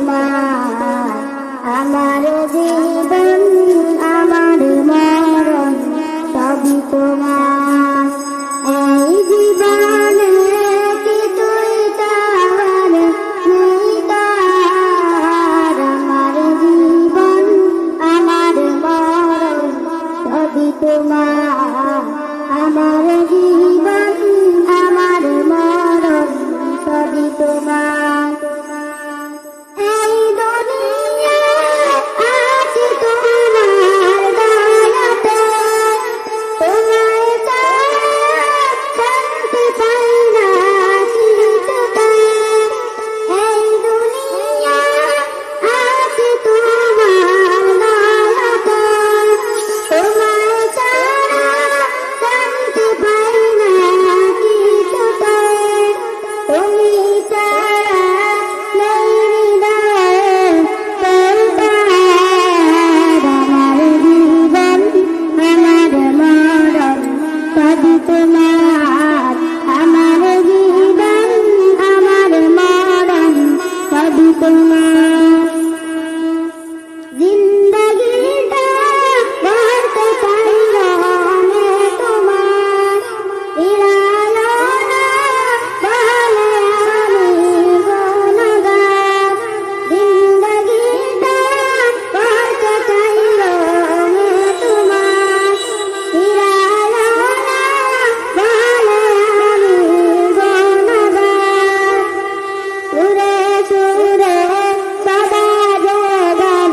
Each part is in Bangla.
তোমার আমার জীবন আমার মরণ সবই তোমার এই জীবনে কিছুই তার নেই তার আমার জীবন আমার মরণ সবই তোমার আমার জীবন আমার মরণ সবই তোমার এই দুনিয়া আছে তোমার দয়াতে তোমায় ছাড়া শান্তি পাই না কিছুতে এই দুনিয়া আছে তোমার দয়াতে তোমায় ছাড়া শান্তি পাই না কিছুতে তুমি ছাড়া নেই হৃদয়ে তোলপাড় আমার জীবন আমার মরণ সবই তোমার আমার জীবন আমার মরণ সবই তোমার জিন্দগিটা গড়তে চাইলাম তোমার ইরালো না বলে আমি গুণগান জিন্দগিটা গড়তে চাইলাম তোমার ইরালো না বলে আমি গুণগান সুরে সুরে সদা জগন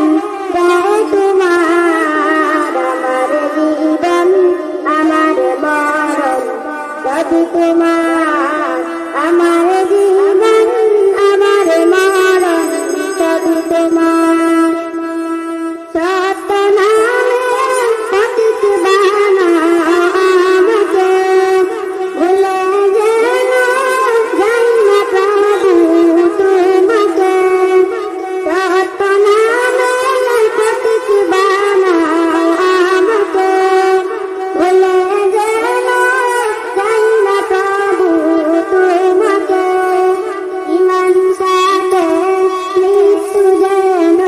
গায় তোমার আমার জীবন আমার মরণ সবই তোমার আমার জীবন আমার মরণ সবই তোমার সত্য নামে সঠিক বানাও আমাকে ভুলে যেন যাই না প্রভু তোমাকে সত্য নামে সঠিক বানাও আমাকে ভুলে যেন যাই না প্রভু তোমাকে ইমান সাথে মৃত্যু যেন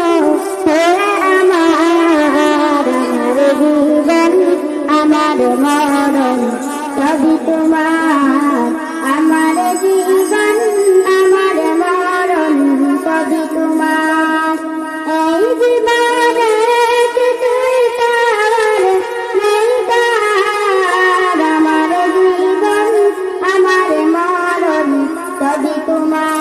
হয়ে আমার জীবন আমার মরণ সবই তোমার আমার জীবন আমার মরণ সবই তোমার এই জীবনে কিছুই তার নেই তার আমার জীবন আমার মরণ সবই তোমার।